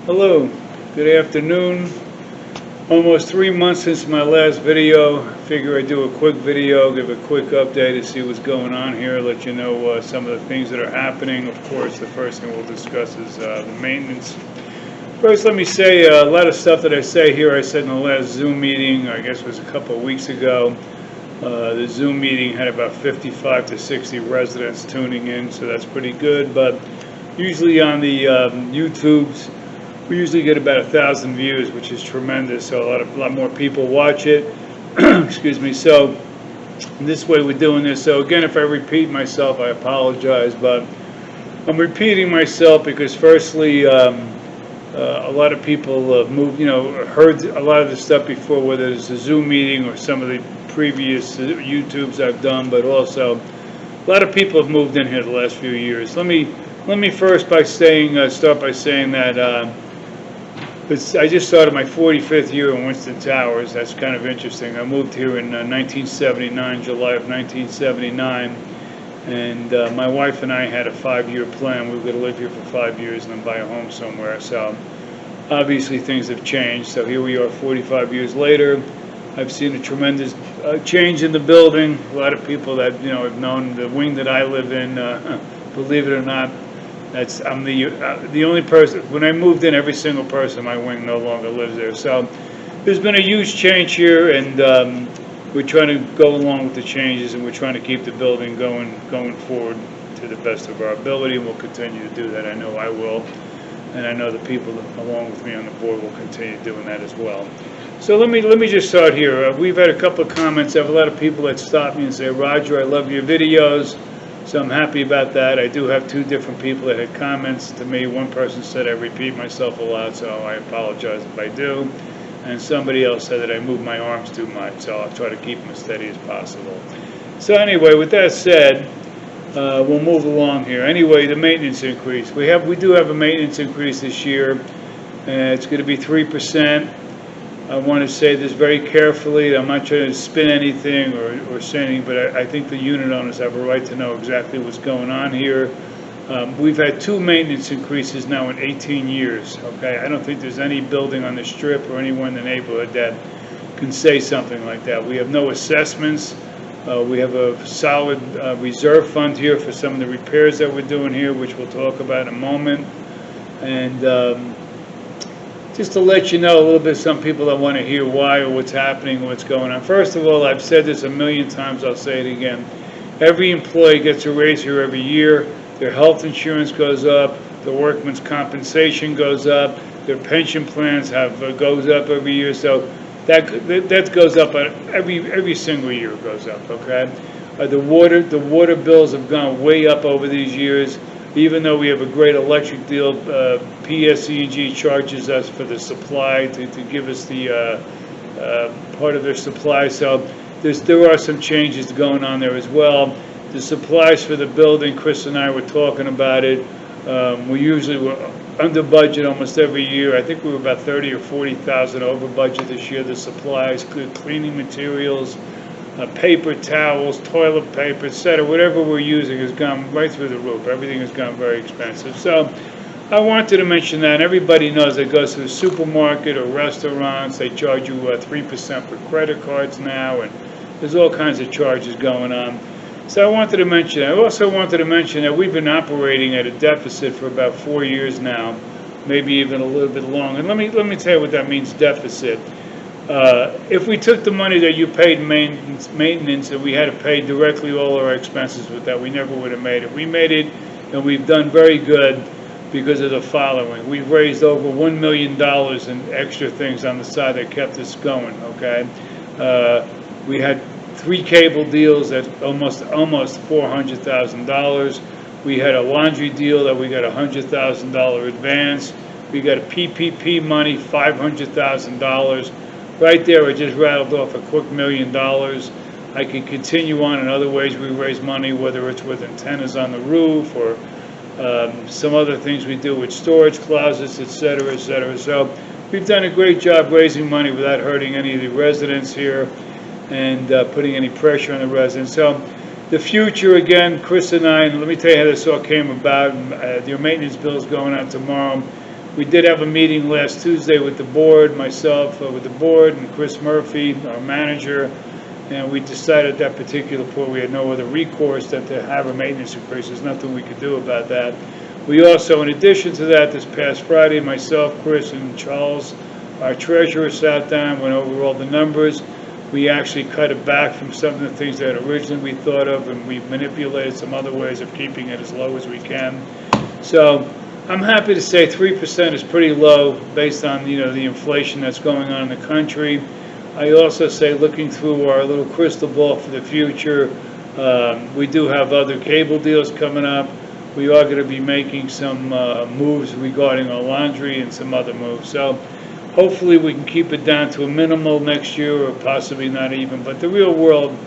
Hello, good afternoon. Almost 3 months since my last video. Figure I'd do a quick video, give a quick update to see what's going on here, let you know some of the things that are happening. Of course, the first thing we'll discuss is the maintenance. First, let me say a lot of stuff that I say here I said in the last Zoom meeting, I guess it was a couple of weeks ago. The Zoom meeting had about 55 to 60 residents tuning in, so that's pretty good. But usually on the YouTubes, we usually get about 1,000 views, which is tremendous. So a lot more people watch it. Excuse me. So this way we're doing this. So again, if I repeat myself, I apologize, but I'm repeating myself because firstly, a lot of people have moved, heard a lot of this stuff before, whether it's a Zoom meeting or some of the previous YouTubes I've done, but also a lot of people have moved in here the last few years. Let me first start by saying that I just started my 45th year in Winston Towers. That's kind of interesting. I moved here in 1979, July of 1979, and my wife and I had a 5-year plan. We were going to live here for 5 years and then buy a home somewhere. So obviously things have changed. So here we are 45 years later. I've seen a tremendous change in the building. A lot of people that have known the wing that I live in, believe it or not, I'm the only person. When I moved in, every single person in my wing no longer lives there. So there's been a huge change here, and we're trying to go along with the changes, and we're trying to keep the building going forward to the best of our ability, and we'll continue to do that. I know I will, and I know the people along with me on the board will continue doing that as well. So let me just start here. We've had a couple of comments. I have a lot of people that stop me and say, Roger, I love your videos. So I'm happy about that. I do have 2 different people that had comments to me. One person said I repeat myself a lot, so I apologize if I do. And somebody else said that I move my arms too much, so I'll try to keep them as steady as possible. So anyway, with that said, we'll move along here. Anyway, the maintenance increase. We do have a maintenance increase this year. It's going to be 3%. I want to say this very carefully. I'm not trying to spin anything or say anything, but I think the unit owners have a right to know exactly what's going on here. We've had 2 maintenance increases now in 18 years. Okay, I don't think there's any building on the strip or anywhere in the neighborhood that can say something like that. We have no assessments. We have a solid reserve fund here for some of the repairs that we're doing here, which we'll talk about in a moment. And just to let you know a little bit, some people that want to hear why or what's happening or what's going on. First of all, I've said this a million times, I'll say it again. Every employee gets a raise here every year. Their health insurance goes up, their workman's compensation goes up, their pension plans goes up every year. So that goes up every single year it goes up, okay? The water bills have gone way up over these years. Even though we have a great electric deal, PSE&G charges us for the supply to give us the part of their supply. So there are some changes going on there as well. The supplies for the building, Chris and I were talking about it. We're under budget almost every year. I think we were about 30 or 40,000 over budget this year. The supplies, cleaning materials, paper towels, toilet paper, etc. Whatever we're using has gone right through the roof. Everything has gone very expensive. So I wanted to mention that. Everybody knows that goes to the supermarket or restaurants. They charge you 3% for credit cards now, and there's all kinds of charges going on. So I wanted to mention that. I also wanted to mention that we've been operating at a deficit for about 4 years now, maybe even a little bit longer. And let me tell you what that means, deficit. If we took the money that you paid maintenance and we had to pay directly all our expenses with that, we never would have made it. We made it, and we've done very good because of the following. We've raised over $1 million in extra things on the side that kept us going, okay? We had 3 cable deals at almost $400,000. We had a laundry deal that we got $100,000 advance. We got a PPP money, $500,000. Right there, I just rattled off a quick $1 million. I can continue on in other ways we raise money, whether it's with antennas on the roof or some other things we do with storage closets, etc., etc. So we've done a great job raising money without hurting any of the residents here and putting any pressure on the residents. So the future, again, Chris and I, and let me tell you how this all came about. Your maintenance bill is going out tomorrow. We did have a meeting last Tuesday with the board, myself with the board, and Chris Murphy, our manager, and we decided at that particular point we had no other recourse than to have a maintenance increase. There's nothing we could do about that. We also, in addition to that, this past Friday, myself, Chris, and Charles, our treasurer, sat down, went over all the numbers. We actually cut it back from some of the things that originally we thought of, and we manipulated some other ways of keeping it as low as we can. So I'm happy to say 3% is pretty low based on, the inflation that's going on in the country. I also say, looking through our little crystal ball for the future, we do have other cable deals coming up. We are going to be making some moves regarding our laundry and some other moves. So hopefully we can keep it down to a minimal next year, or possibly not even. But the real world,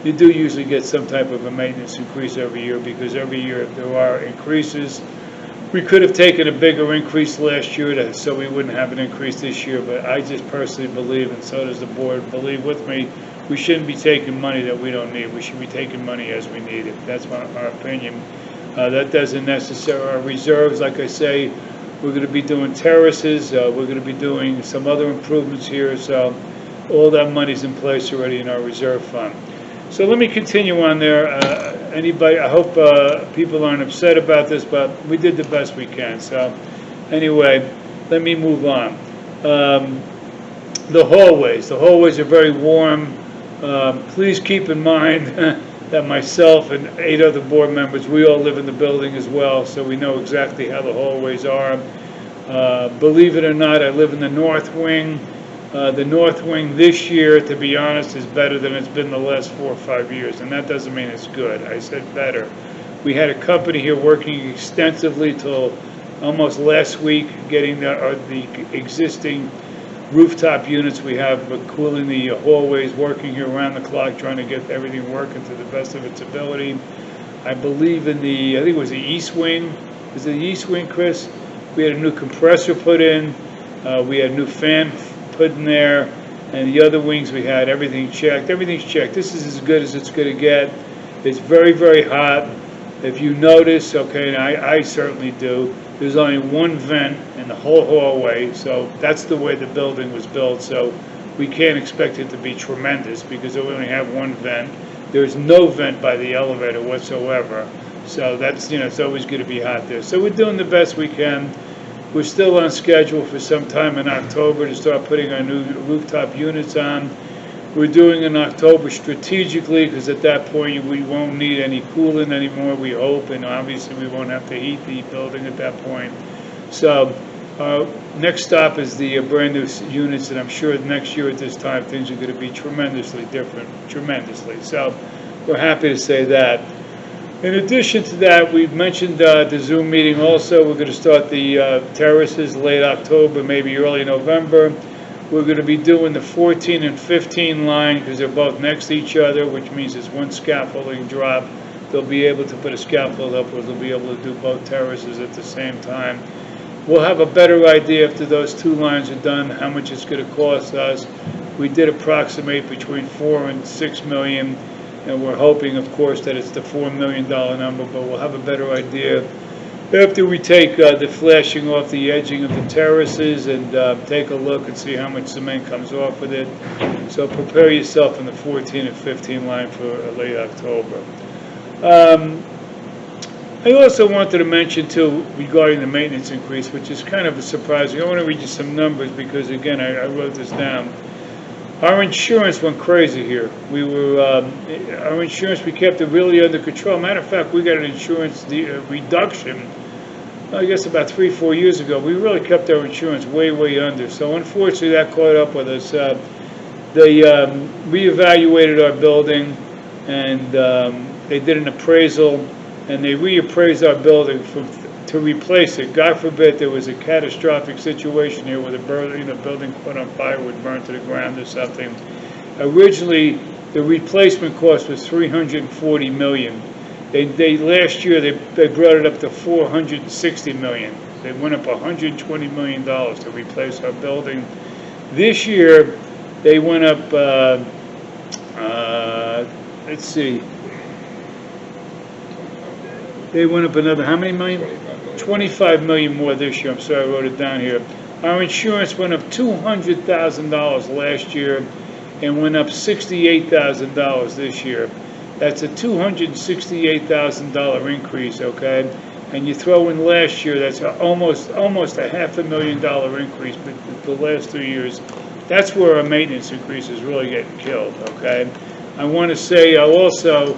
you do usually get some type of a maintenance increase every year, because every year there are increases. We could have taken a bigger increase last year, so we wouldn't have an increase this year, but I just personally believe, and so does the board, believe with me, we shouldn't be taking money that we don't need. We should be taking money as we need it. That's our opinion. That doesn't necessarily, our reserves, like I say, we're going to be doing terraces, we're going to be doing some other improvements here, so all that money's in place already in our reserve fund. So let me continue on there. I hope people aren't upset about this, but we did the best we can. So anyway, let me move on. The hallways are very warm. Please keep in mind that myself and 8 other board members, we all live in the building as well, so we know exactly how the hallways are. Believe it or not, I live in the north wing. The north wing this year, to be honest, is better than it's been the last 4 or 5 years, and that doesn't mean it's good. I said better. We had a company here working extensively till almost last week, getting the existing rooftop units we have, but cooling the hallways, working here around the clock, trying to get everything working to the best of its ability. I believe I think it was the east wing. Was it the east wing, Chris? We had a new compressor put in. We had a new fan put in there, and the other wings we had everything checked. Everything's checked. This is as good as it's going to get. It's very, very hot. If you notice, okay, and I certainly do, there's only one vent in the whole hallway, so that's the way the building was built. So we can't expect it to be tremendous because we only have one vent. There's no vent by the elevator whatsoever. So that's, it's always going to be hot there. So we're doing the best we can. We're still on schedule for some time in October to start putting our new rooftop units on. We're doing in October strategically because at that point we won't need any cooling anymore, we hope, and obviously we won't have to heat the building at that point. So next stop is the brand new units, and I'm sure next year at this time things are going to be tremendously different, tremendously. So we're happy to say that. In addition to that, we've mentioned the Zoom meeting also. We're going to start the terraces late October, maybe early November. We're going to be doing the 14 and 15 line because they're both next to each other, which means it's one scaffolding drop. They'll be able to put a scaffold up, or they'll be able to do both terraces at the same time. We'll have a better idea after those 2 lines are done how much it's going to cost us. We did approximate between $4 and $6 million. And we're hoping, of course, that it's the $4 million number, but we'll have a better idea after we take the flashing off the edging of the terraces and take a look and see how much cement comes off with it. So prepare yourself in the 14 and 15 line for late October. I also wanted to mention, too, regarding the maintenance increase, which is kind of surprising. I want to read you some numbers because, again, I wrote this down. Our insurance went crazy here. Our insurance, we kept it really under control. Matter of fact, we got an insurance reduction, I guess about 3 or 4 years ago. We really kept our insurance way, way under. So unfortunately, that caught up with us. They reevaluated our building, and they did an appraisal, and they reappraised our building to replace it. God forbid there was a catastrophic situation here where the building caught on fire, would burn to the ground or something. Originally, the replacement cost was $340 million. Last year they brought it up to $460 million. They went up $120 million to replace our building. This year they went up. Let's see. They went up another how many million? $25 million more this year. I'm sorry, I wrote it down here. Our insurance went up $200,000 last year and went up $68,000 this year. That's a $268,000 increase, okay? And you throw in last year, that's almost a $500,000 increase the last 2 years. That's where our maintenance increase is really getting killed, okay? I want to say also,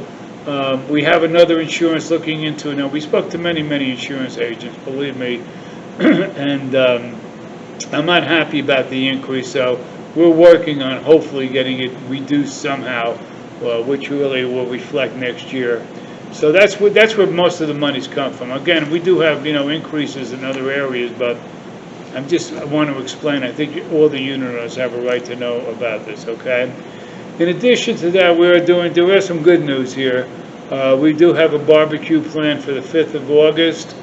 we have another insurance looking into it. Now, we spoke to many insurance agents, believe me, and I'm not happy about the increase, so we're working on hopefully getting it reduced somehow, which really will reflect next year. So that's where most of the money's come from. Again, we do have increases in other areas, but I want to explain. I think all the unit owners have a right to know about this. Okay. In addition to that, there is some good news here. We do have a barbecue planned for the 5th of August.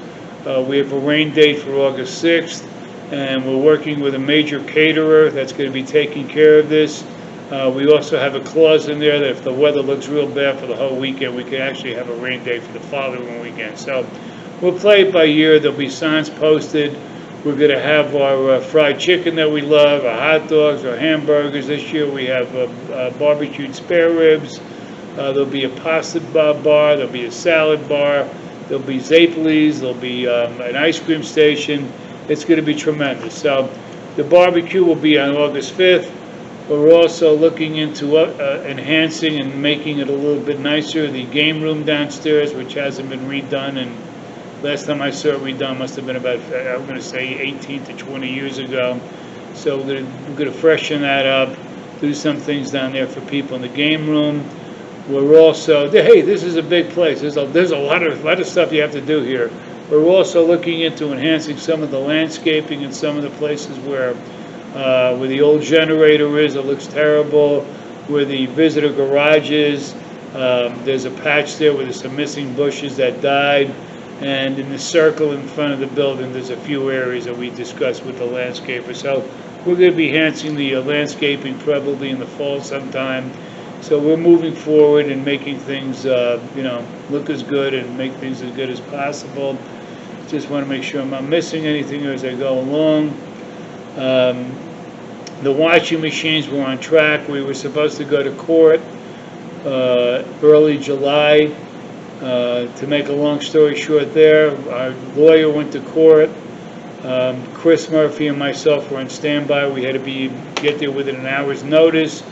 We have a rain date for August 6th, and we're working with a major caterer that's going to be taking care of this. We also have a clause in there that if the weather looks real bad for the whole weekend, we can actually have a rain date for the following weekend. So we'll play it by ear. There'll be signs posted. We're going to have our fried chicken that we love, our hot dogs, our hamburgers. This year we have barbecued spare ribs. There'll be a pasta bar. There'll be a salad bar. There'll be Zapleys. There'll be an ice cream station. It's going to be tremendous. So the barbecue will be on August 5th. We're also looking into enhancing and making it a little bit nicer. The game room downstairs, which hasn't been redone, and last time I saw it redone must have been about, I'm going to say 18 to 20 years ago. So we're going to freshen that up, do some things down there for people in the game room. We're also, hey, this is a big place. There's a lot of stuff you have to do here. We're also looking into enhancing some of the landscaping in some of the places where the old generator is. It looks terrible. Where the visitor garage is, there's a patch there where there's some missing bushes that died. And in the circle in front of the building, there's a few areas that we discussed with the landscaper. So we're going to be enhancing the landscaping probably in the fall sometime. So we're moving forward and making things, look as good and make things as good as possible. Just want to make sure I'm not missing anything as I go along. The washing machines were on track. We were supposed to go to court early July. To make a long story short there, our lawyer went to court. Chris Murphy and myself were on standby. We had to get there within an hour's notice.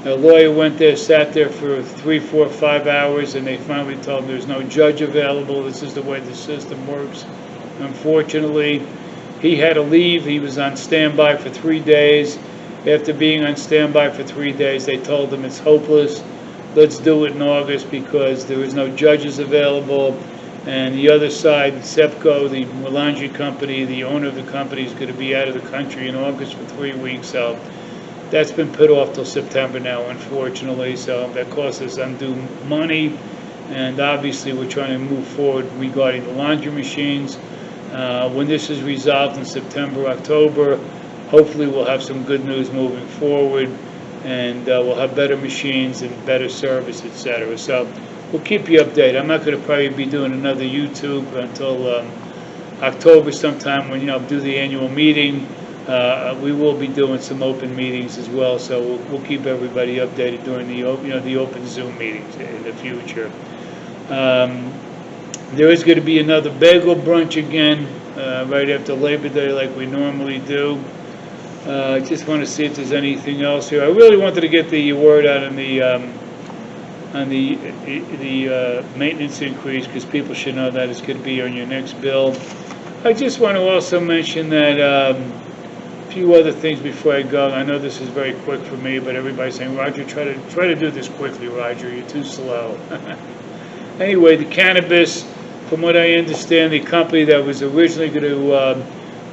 The lawyer went there, sat there for 3, 4, 5 hours, and they finally told him there's no judge available. This is the way the system works. Unfortunately, he had to leave. He was on standby for 3 days. After being on standby for 3 days, they told him it's hopeless. Let's do it in August because there was no judges available. And the other side, SEPCO, the laundry company, the owner of the company, is going to be out of the country in August for 3 weeks. So that's been put off till September now, unfortunately. So that costs us undue money. And obviously, we're trying to move forward regarding the laundry machines. When this is resolved in September, October, hopefully we'll have some good news moving forward. And we'll have better machines and better service, etc. So we'll keep you updated. I'm not going to probably be doing another YouTube until October sometime when do the annual meeting. We will be doing some open meetings as well, so we'll keep everybody updated during the open Zoom meetings in the future. There is going to be another bagel brunch again right after Labor Day, like we normally do. I just want to see if there's anything else here. I really wanted to get the word out on the maintenance increase because people should know that it's going to be on your next bill. I just want to also mention that a few other things before I go. I know this is very quick for me, but everybody's saying, Roger, try to do this quickly, Roger. You're too slow. Anyway, the cannabis, from what I understand, the company that was originally going to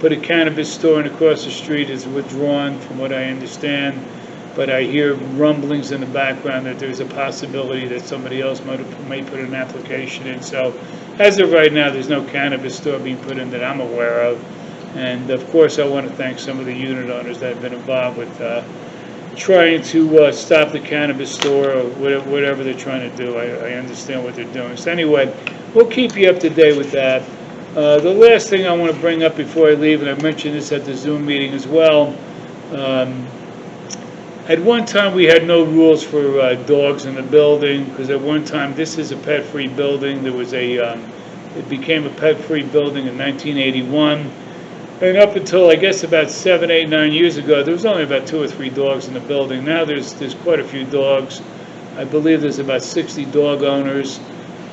put a cannabis store across the street is withdrawn, from what I understand. But I hear rumblings in the background that there's a possibility that somebody else may put an application in. So as of right now, there's no cannabis store being put in that I'm aware of. And of course, I want to thank some of the unit owners that have been involved with trying to stop the cannabis store or whatever they're trying to do. I understand what they're doing. So anyway, we'll keep you up to date with that. The last thing I want to bring up before I leave, and I mentioned this at the Zoom meeting as well, um, at one time we had no rules for dogs in the building, because at one time, this is a pet-free building. There was it became a pet-free building in 1981. And up until, I guess, about 7, 8, 9 years ago, there was only about 2 or 3 dogs in the building. Now there's quite a few dogs. I believe there's about 60 dog owners,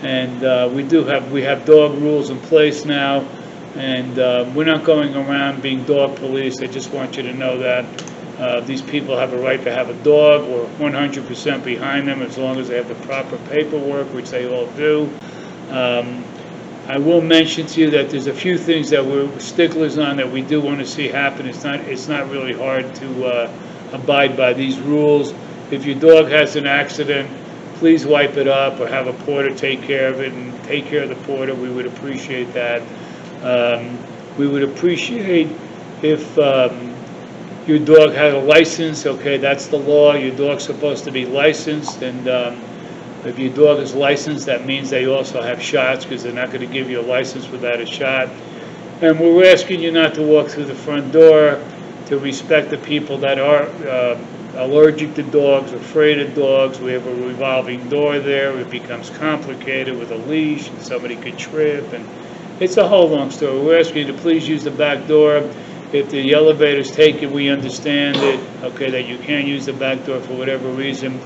and we have dog rules in place now. And we're not going around being dog police. I just want you to know that these people have a right to have a dog. We're 100% behind them as long as they have the proper paperwork, which they all do. I will mention to you that there's a few things that we're sticklers on that we do want to see happen. It's not really hard to abide by these rules. If your dog has an accident, please wipe it up or have a porter take care of it, and take care of the porter. We would appreciate that. We would appreciate if your dog had a license. Okay, that's the law. Your dog's supposed to be licensed, and if your dog is licensed, that means they also have shots, because they're not going to give you a license without a shot. And we're asking you not to walk through the front door, to respect the people that are allergic to dogs, afraid of dogs. We have a revolving door there. It becomes complicated with a leash, and somebody could trip, and it's a whole long story. We're asking you to please use the back door. If the elevator's taken, we understand it, okay, that you can't use the back door for whatever reason.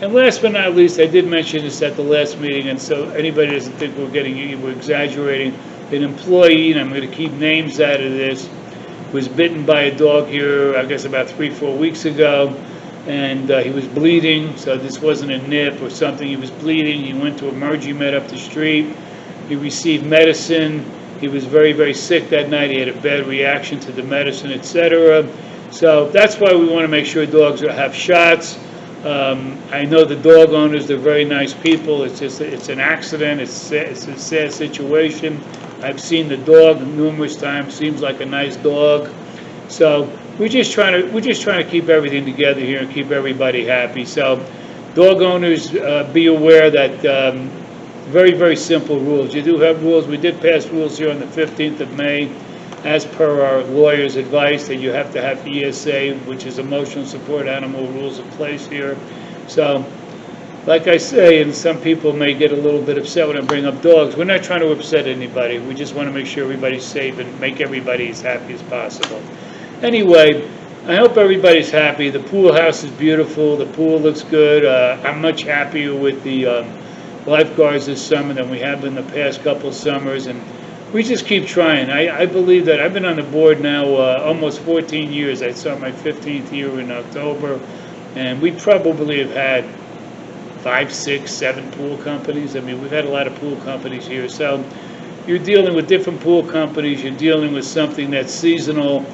And last but not least, I did mention this at the last meeting, and so anybody doesn't think we're exaggerating, an employee, and I'm going to keep names out of this, was bitten by a dog here, I guess about 3-4 weeks ago, and he was bleeding, so this wasn't a nip or something. He was bleeding. He went to Emergimed up the street. He received medicine. He was very, very sick that night. He had a bad reaction to the medicine, etc. So that's why we want to make sure dogs have shots. I know the dog owners, they're very nice people. It's an accident. It's a sad situation. I've seen the dog numerous times. Seems like a nice dog. So we're just trying to keep everything together here and keep everybody happy. So dog owners, be aware that very, very simple rules. You do have rules. We did pass rules here on the 15th of May, as per our lawyer's advice, that you have to have ESA, which is emotional support animal rules in place here. So, like I say, and some people may get a little bit upset when I bring up dogs, we're not trying to upset anybody. We just want to make sure everybody's safe and make everybody as happy as possible. Anyway, I hope everybody's happy. The pool house is beautiful. The pool looks good. I'm much happier with the lifeguards this summer than we have been the past couple summers, and we just keep trying. I believe that I've been on the board now almost 14 years. I start my 15th year in October, and we probably have had 5, 6, 7 pool companies. I mean, we've had a lot of pool companies here. So you're dealing with different pool companies. You're dealing with something that's seasonal,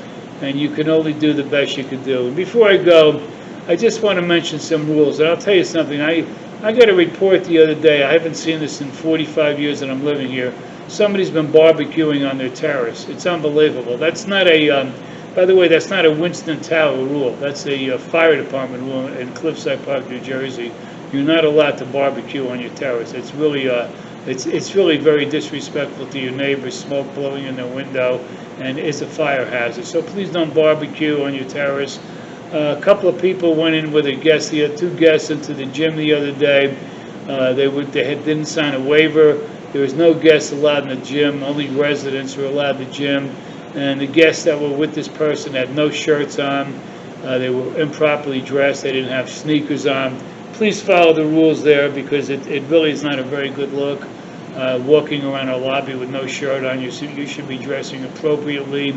and you can only do the best you can do. And before I go, I just want to mention some rules. And I'll tell you something. I got a report the other day. I haven't seen this in 45 years that I'm living here. Somebody's been barbecuing on their terrace. It's unbelievable. That's not a, by the way, that's not a Winston Tower rule. That's a fire department rule in Cliffside Park, New Jersey. You're not allowed to barbecue on your terrace. It's really, it's really very disrespectful to your neighbors. Smoke blowing in their window, and it's a fire hazard. So please don't barbecue on your terrace. A couple of people went in with a guest. He had 2 guests into the gym the other day. They didn't sign a waiver. There was no guests allowed in the gym. Only residents were allowed in the gym. And the guests that were with this person had no shirts on. They were improperly dressed. They didn't have sneakers on. Please follow the rules there, because it really is not a very good look. Walking around a lobby with no shirt on, you should be dressing appropriately.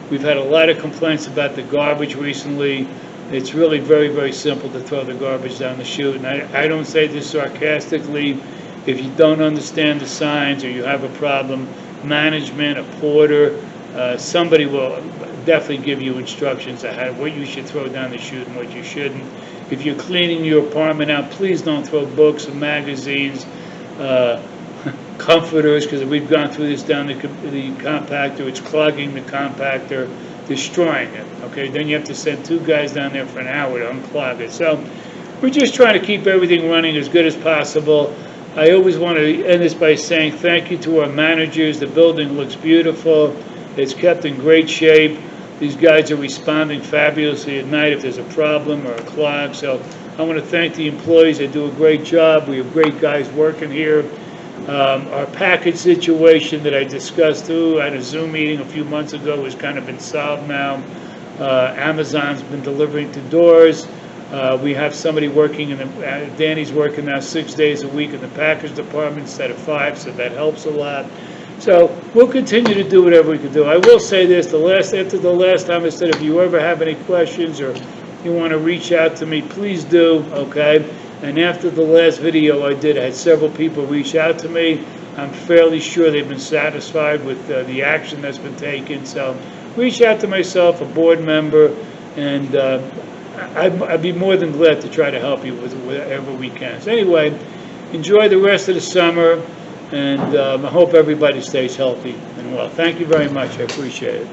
We've had a lot of complaints about the garbage recently. It's really very, very simple to throw the garbage down the chute. And I don't say this sarcastically. If you don't understand the signs or you have a problem, management, a porter, somebody will definitely give you instructions on what you should throw down the chute and what you shouldn't. If you're cleaning your apartment out, please don't throw books and magazines, comforters, because we've gone through this down the compactor. It's clogging the compactor, destroying it. Okay, then you have to send 2 guys down there for an hour to unclog it. So we're just trying to keep everything running as good as possible. I always want to end this by saying thank you to our managers. The building looks beautiful. It's kept in great shape. These guys are responding fabulously at night if there's a problem or a clog. So I want to thank the employees. They do a great job. We have great guys working here. Our package situation that I discussed too at a Zoom meeting a few months ago has kind of been solved now. Amazon's been delivering to doors. We have somebody working Danny's working now 6 days a week in the package department instead of 5, so that helps a lot. So we'll continue to do whatever we can do. I will say this, after the last time I said, if you ever have any questions or you want to reach out to me, please do, okay? And after the last video I did, I had several people reach out to me. I'm fairly sure they've been satisfied with the action that's been taken. So reach out to myself, a board member, and I'd be more than glad to try to help you with whatever we can. So anyway, enjoy the rest of the summer, and I hope everybody stays healthy and well. Thank you very much. I appreciate it.